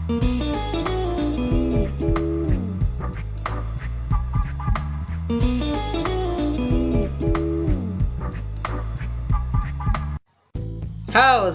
How's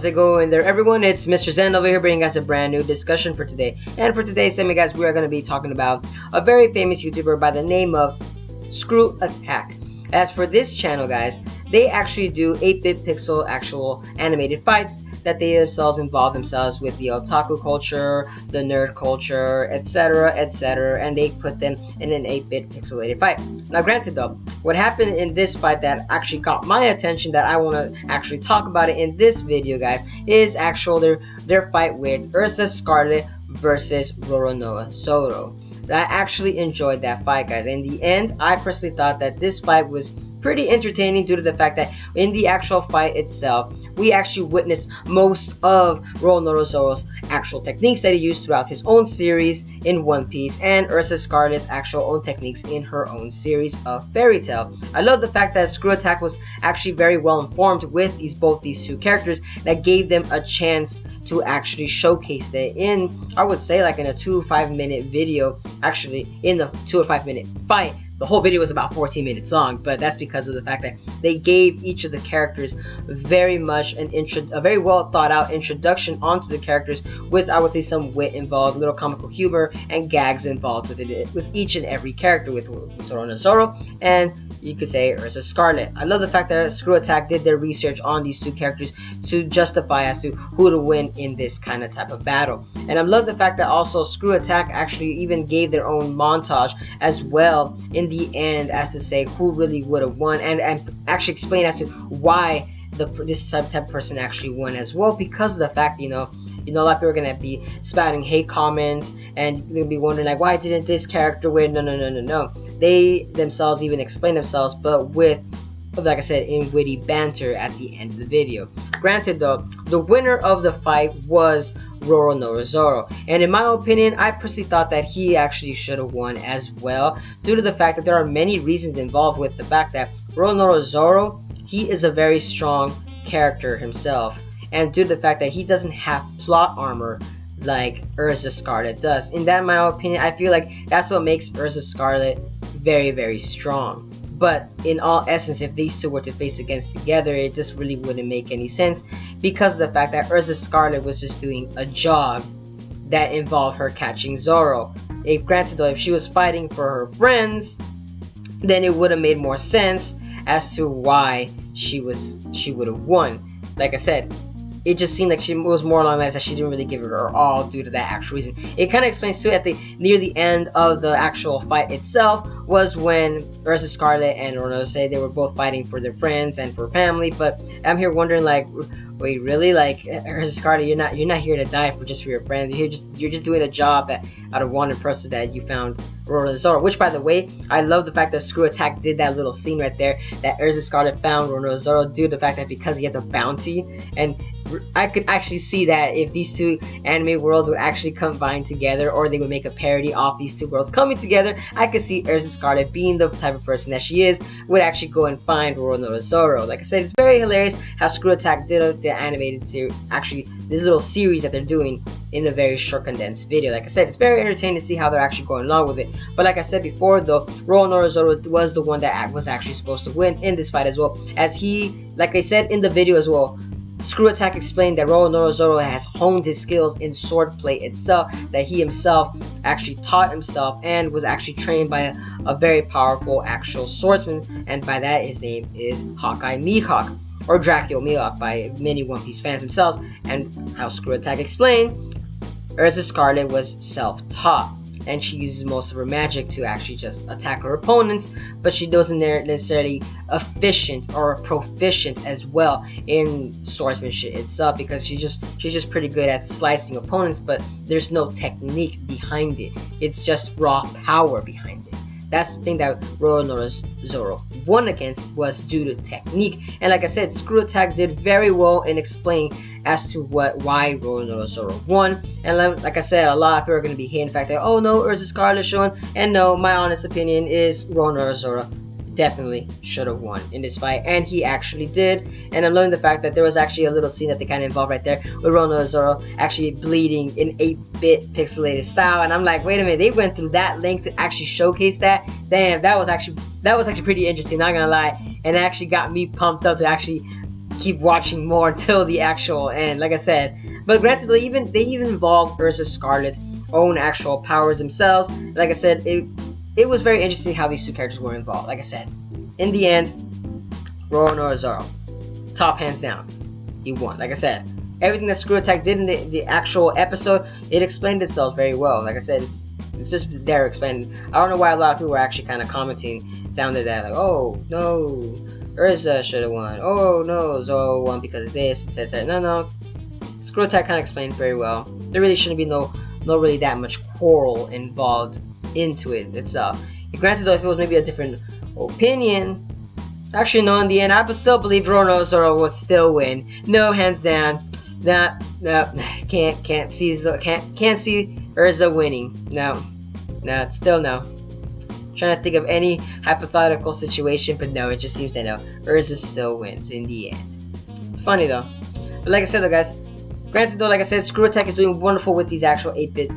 it going there, everyone? It's Mr. Zen over here bringing us a brand new discussion for today. And for today's segment, guys, we are going to be talking about a very famous YouTuber by the name of Screw Attack. As for this channel, guys, they actually do 8-bit pixel actual animated fights that they themselves involve themselves with the otaku culture, the nerd culture, etc, etc, and they put them in an 8-bit pixelated fight. Now granted though, what happened in this fight that actually caught my attention that I want to actually talk about it in this video, guys, is actually their fight with Erza Scarlet versus Zorro. I actually enjoyed that fight, guys. In the end, I personally thought that this fight was pretty entertaining due to the fact that in the actual fight itself, we actually witnessed most of Zorro's actual techniques that he used throughout his own series in One Piece and Erza Scarlet's actual own techniques in her own series of Fairy Tail. I love the fact that Screw Attack was actually very well informed with both these two characters that gave them a chance to actually showcase it in, I would say, like in a 2 to 5 minute video. Actually, in the 2 to 5 minute fight, the whole video was about 14 minutes long, but that's because of the fact that they gave each of the characters very much a very well thought out introduction onto the characters, with, I would say, some wit involved, little comical humor and gags involved with it, with each and every character, with Zorro and you could say Erza Scarlet. I love the fact that Screw Attack did their research on these two characters to justify as to who to win in this kind of type of battle. And I love the fact that also Screw Attack actually even gave their own montage as well in the end as to say who really would have won, and actually explain as to why this type of person actually won as well, because of the fact, you know, a lot of people are gonna be spouting hate comments and they'll be wondering like, why didn't this character win? No. They themselves even explain themselves, but with, like I said, in witty banter at the end of the video. Granted though, the winner of the fight was Zorro, and in my opinion, I personally thought that he actually should have won as well, due to the fact that there are many reasons involved with the fact that Zorro, he is a very strong character himself, and due to the fact that he doesn't have plot armor like Erza Scarlet does. In that, in my opinion, I feel like that's what makes Erza Scarlet very, very strong. But in all essence, if these two were to face against together, it just really wouldn't make any sense, because of the fact that Erza Scarlet was just doing a job that involved her catching Zorro. If granted though, if she was fighting for her friends, then it would have made more sense as to why she would have won. Like I said, it just seemed like she was more along the lines that she didn't really give it her all due to that actual reason. It kind of explains too at near the end of the actual fight itself was when Erza Scarlet and Zorro say they were both fighting for their friends and for family. But I'm here wondering like, wait, really? Like, Erza Scarlet, you're not here to die for your friends. You're just doing a job that out of wanted person that you found Zorro. Which, by the way, I love the fact that Screw Attack did that little scene right there, that Erza Scarlet found Zorro due to the fact that because he has a bounty. And I could actually see that if these two anime worlds would actually combine together, or they would make a parody of these two worlds coming together, I could see Erza Scarlet, being the type of person that she is, would actually go and find Zorro. Like I said, it's very hilarious how Screw Attack did the animated series, actually this little series that they're doing in a very short condensed video. Like I said, it's very entertaining to see how they're actually going along with it. But like I said before though, Zorro was the one that was actually supposed to win in this fight as well, as he, like they said in the video as well, Screw Attack explained that Zorro has honed his skills in swordplay itself, that he himself actually taught himself and was actually trained by a very powerful actual swordsman, and by that his name is Hawkeye Mihawk, or Dracula Mihawk by many One Piece fans themselves. And how Screw Attack explained, Erza Scarlet was self-taught, and she uses most of her magic to actually just attack her opponents, but she doesn't necessarily efficient or proficient as well in swordsmanship itself, because she's just pretty good at slicing opponents, but there's no technique behind it. It's just raw power behind it. That's the thing that Zorro won against, was due to technique. And like I said, Screw Attack did very well in explaining as to why Zorro won. And like I said, a lot of people are going to be hating the fact that, oh no, Erza Scarlet showing. And no, my honest opinion is Zorro definitely should have won in this fight, and he actually did. And I'm loving the fact that there was actually a little scene that they kind of involved right there with Zorro actually bleeding in 8-bit pixelated style, and I'm like, wait a minute, they went through that length to actually showcase that. Damn, that was actually pretty interesting, not gonna lie, and it actually got me pumped up to actually keep watching more until the actual end, like I said. But granted, they even involved Erza Scarlet's own actual powers themselves. Like I said, it was very interesting how these two characters were involved. Like I said, in the end, Zorro, top hands down, he won. Like I said, everything that Screw Attack did in the actual episode, it explained itself very well. Like I said, it's just there explained. I don't know why a lot of people were actually kind of commenting down there that like, oh no, Erza should have won. Oh no, Zorro won because of this, etc. No, Screw Attack kind of explained very well. There really shouldn't be no really that much quarrel involved into it itself. Granted though, if it was maybe a different opinion, actually no, in the end I would still believe Zorro would still win. No, hands down. No, can't see Erza winning. No, still no. Trying to think of any hypothetical situation, but no, it just seems that no, Erza still wins in the end. It's funny though. But like I said though, guys, granted though, like I said, Screw Attack is doing wonderful with these actual 8-bit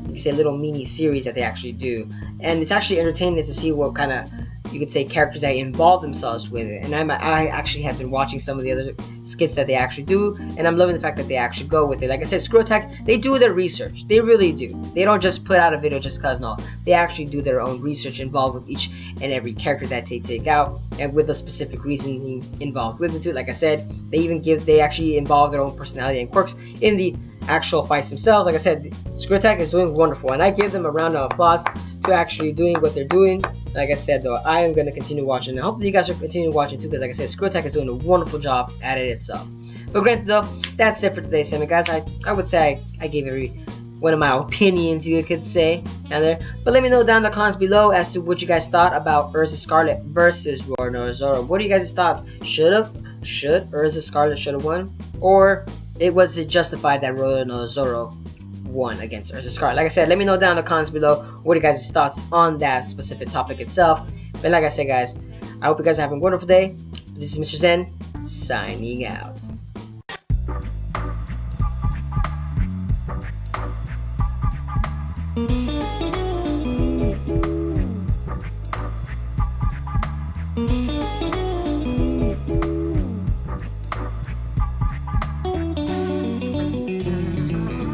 you could say little mini series that they actually do, and it's actually entertaining to see what kind of, you could say, characters that involve themselves with it. And I actually have been watching some of the other skits that they actually do, and I'm loving the fact that they actually go with it. Like I said, Screw Attack, they do their research. They really do. They don't just put out a video just cause, no. They actually do their own research involved with each and every character that they take out, and with a specific reasoning involved with it too. Like I said, they actually involve their own personality and quirks in the actual fights themselves. Like I said, Screw Attack is doing wonderful, and I give them a round of applause to actually doing what they're doing. Like I said though, I am going to continue watching, and hopefully you guys will continue watching too, because like I said, Screw Attack is doing a wonderful job at it itself. But granted though, that's it for today's segment, guys. I would say I gave every one of my opinions, you could say, down there. But let me know down in the comments below as to what you guys thought about Erza Scarlet versus Zorro. What are you guys' thoughts? Should Erza Scarlet should have won, or was it justified that Zorro won against Erza Scarlet? Like I said, let me know down in the comments below what are you guys' thoughts on that specific topic itself. But like I said, guys, I hope you guys are having a wonderful day. This is Mr. Zen, signing out.